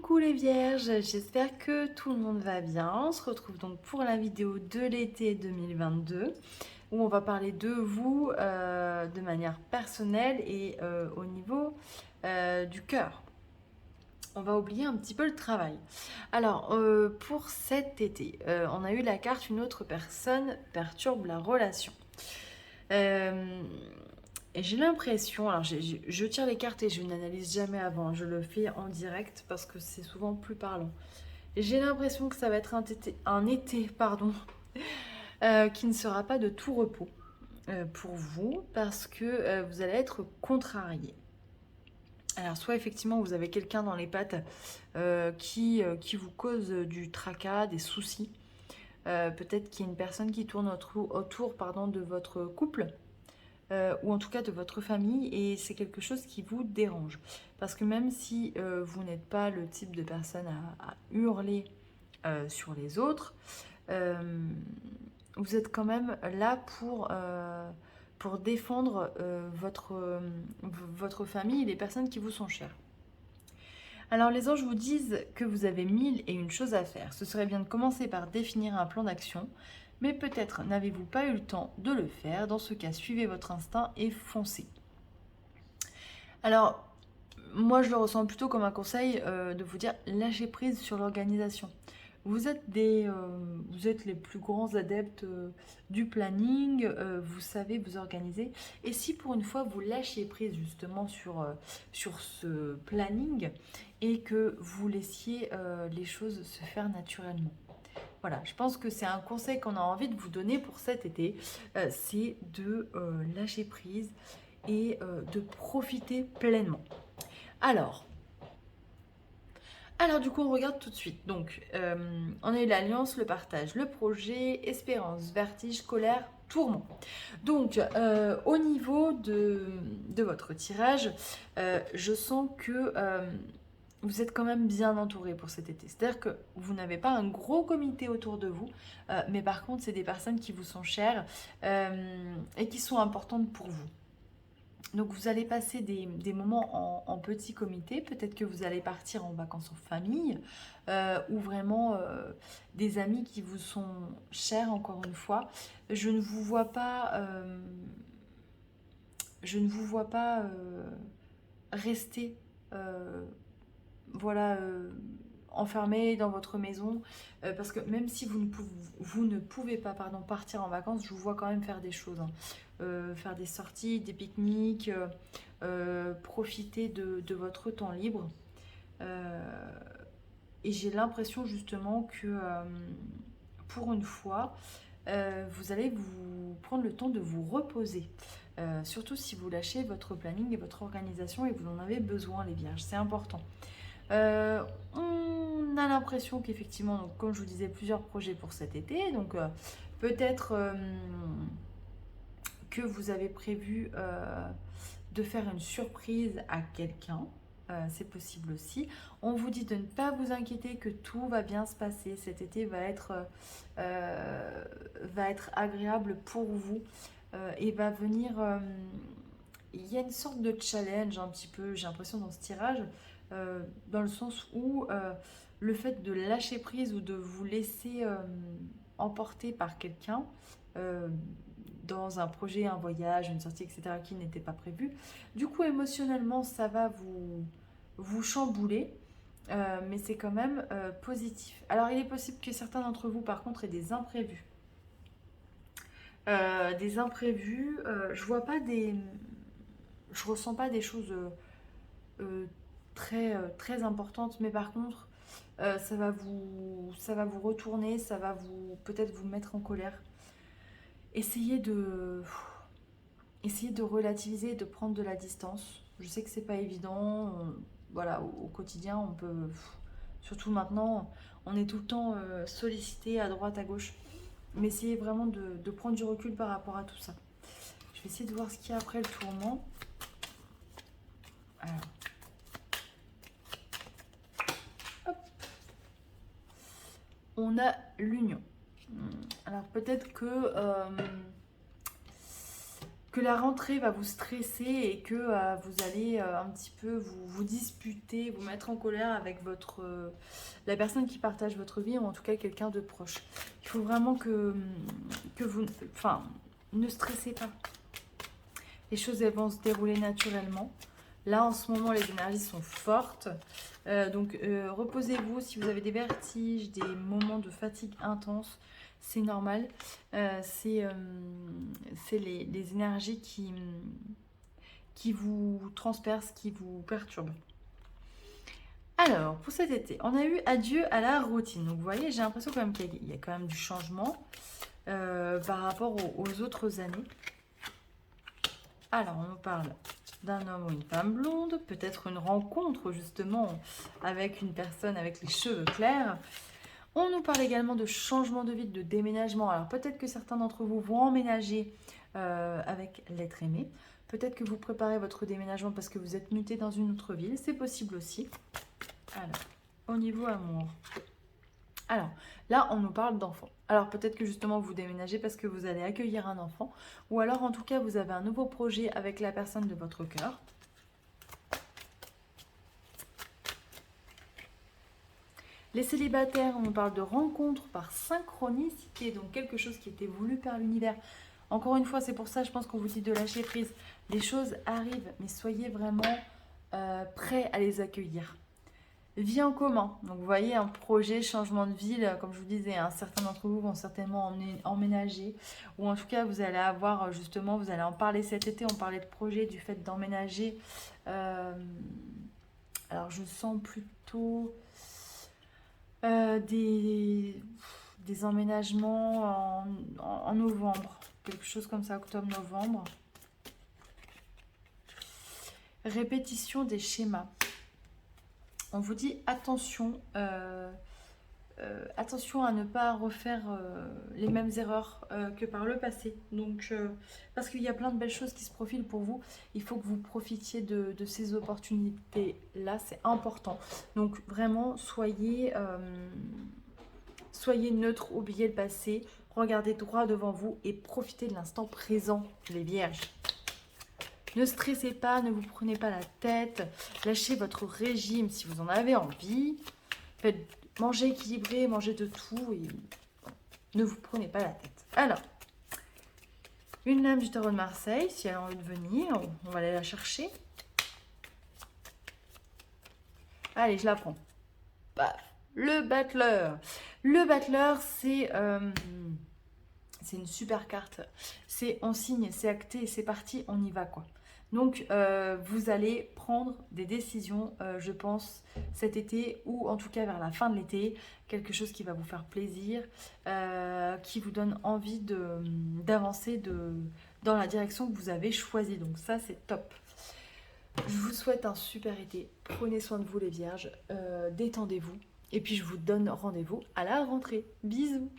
Coucou les vierges, j'espère que tout le monde va bien. On se retrouve donc pour la vidéo de l'été 2022 où on va parler de vous de manière personnelle et au niveau du cœur. On va oublier un petit peu le travail. Alors, pour cet été, on a eu la carte une autre personne perturbe la relation. Euh, et j'ai l'impression, alors je tire les cartes et je n'analyse jamais avant, je le fais en direct parce que c'est souvent plus parlant. J'ai l'impression que ça va être un été pardon, qui ne sera pas de tout repos pour vous parce que vous allez être contrarié. Alors soit effectivement vous avez quelqu'un dans les pattes qui vous cause du tracas, des soucis. Peut-être qu'il y a une personne qui tourne autour pardon, de votre couple ou en tout cas de votre famille, et c'est quelque chose qui vous dérange. Parce que même si vous n'êtes pas le type de personne à hurler sur les autres, euh, vous êtes quand même là pour défendre votre famille et les personnes qui vous sont chères. Alors les anges vous disent que vous avez 1001 choses à faire. Ce serait bien de commencer par définir un plan d'action, mais peut-être n'avez-vous pas eu le temps de le faire. Dans ce cas, suivez votre instinct et foncez. Alors, moi je le ressens plutôt comme un conseil de vous dire lâchez prise sur l'organisation. Vous êtes les plus grands adeptes du planning, vous savez vous organiser. Et si pour une fois vous lâchiez prise justement sur ce planning et que vous laissiez les choses se faire naturellement. Voilà, je pense que c'est un conseil qu'on a envie de vous donner pour cet été, c'est de lâcher prise et de profiter pleinement. Alors, alors du coup, on regarde tout de suite. Donc, on a eu l'alliance, le partage, le projet, espérance, vertige, colère, tourment. Donc, au niveau de votre tirage, je sens que vous êtes quand même bien entouré pour cet été. C'est-à-dire que vous n'avez pas un gros comité autour de vous, mais par contre, c'est des personnes qui vous sont chères et qui sont importantes pour vous. Donc vous allez passer des moments en petit comité, peut-être que vous allez partir en vacances en famille, ou vraiment des amis qui vous sont chers encore une fois. Je ne vous vois pas, je ne vous vois pas rester euh, voilà, enfermé dans votre maison, parce que même si vous ne pouvez pas pardon, partir en vacances, je vous vois quand même faire des choses, hein. Faire des sorties, des pique-niques, profiter de votre temps libre. Euh, et j'ai l'impression justement que pour une fois, vous allez vous prendre le temps de vous reposer. Surtout si vous lâchez votre planning et votre organisation et vous en avez besoin, les vierges, c'est important. On a l'impression qu'effectivement, donc, comme je vous disais, plusieurs projets pour cet été. Donc peut-être que vous avez prévu de faire une surprise à quelqu'un. C'est possible aussi. On vous dit de ne pas vous inquiéter, que tout va bien se passer. Cet été va être agréable pour vous et va venir. Il y a une sorte de challenge un petit peu, j'ai l'impression, dans ce tirage, dans le sens où le fait de lâcher prise ou de vous laisser emporter par quelqu'un euh, dans un projet, un voyage, une sortie, etc., qui n'était pas prévu, du coup, émotionnellement, ça va vous chambouler. Mais c'est quand même positif. Alors, il est possible que certains d'entre vous, par contre, aient des imprévus. Je vois pas je ressens pas des choses euh, très importantes, mais par contre, ça va vous retourner, ça va vous peut-être vous mettre en colère. Essayez de, essayez de relativiser, de prendre de la distance. Je sais que c'est pas évident. Voilà, au quotidien, on peut, surtout maintenant, on est tout le temps sollicité à droite, à gauche. Mais essayez vraiment de prendre du recul par rapport à tout ça. Je vais essayer de voir ce qu'il y a après le tourment. Alors, hop, on a l'union. Alors peut-être que que la rentrée va vous stresser et que vous allez un petit peu vous disputer, vous mettre en colère avec la personne qui partage votre vie ou en tout cas quelqu'un de proche. Il faut vraiment que vous... Enfin, ne stressez pas. Les choses elles vont se dérouler naturellement. Là, en ce moment, les énergies sont fortes. Donc, reposez-vous. Si vous avez des vertiges, des moments de fatigue intense, c'est normal. C'est les énergies qui vous transpercent, qui vous perturbent. Alors, pour cet été, on a eu adieu à la routine. Donc, vous voyez, j'ai l'impression quand même qu'il y a quand même du changement par rapport aux autres années. Alors, on nous parle d'un homme ou une femme blonde, peut-être une rencontre justement avec une personne avec les cheveux clairs. On nous parle également de changement de vie, de déménagement. Alors peut-être que certains d'entre vous vont emménager avec l'être aimé. Peut-être que vous préparez votre déménagement parce que vous êtes muté dans une autre ville. C'est possible aussi. Alors, au niveau amour. Alors, là, on nous parle d'enfants. Alors, peut-être que justement, vous déménagez parce que vous allez accueillir un enfant. Ou alors, en tout cas, vous avez un nouveau projet avec la personne de votre cœur. Les célibataires, on nous parle de rencontres par synchronicité. Donc, quelque chose qui était voulu par l'univers. Encore une fois, c'est pour ça, je pense qu'on vous dit de lâcher prise. Les choses arrivent, mais soyez vraiment prêts à les accueillir. Vie en commun, donc vous voyez un projet, changement de ville, comme je vous disais, certains d'entre vous vont certainement emménager, ou en tout cas vous allez avoir justement, vous allez en parler cet été, on parlait de projet, du fait d'emménager. Alors je sens plutôt des emménagements en novembre, quelque chose comme ça, octobre-novembre. Répétition des schémas. On vous dit attention, attention à ne pas refaire les mêmes erreurs que par le passé. Donc, parce qu'il y a plein de belles choses qui se profilent pour vous, il faut que vous profitiez de ces opportunités-là, c'est important. Donc vraiment, soyez neutre, oubliez le passé, regardez droit devant vous et profitez de l'instant présent, les vierges. Ne stressez pas, ne vous prenez pas la tête, lâchez votre régime si vous en avez envie. Mangez équilibré, mangez de tout et ne vous prenez pas la tête. Alors, une lame du tarot de Marseille, si elle a envie de venir, on va aller la chercher. Allez, je la prends. Paf, le battleur. Le battleur, c'est une super carte. C'est on signe, c'est acté, c'est parti, on y va quoi. Donc, vous allez prendre des décisions, je pense, cet été ou en tout cas vers la fin de l'été. Quelque chose qui va vous faire plaisir, qui vous donne envie d'avancer dans la direction que vous avez choisie. Donc ça, c'est top. Je vous souhaite un super été. Prenez soin de vous les vierges. Détendez-vous. Et puis, je vous donne rendez-vous à la rentrée. Bisous.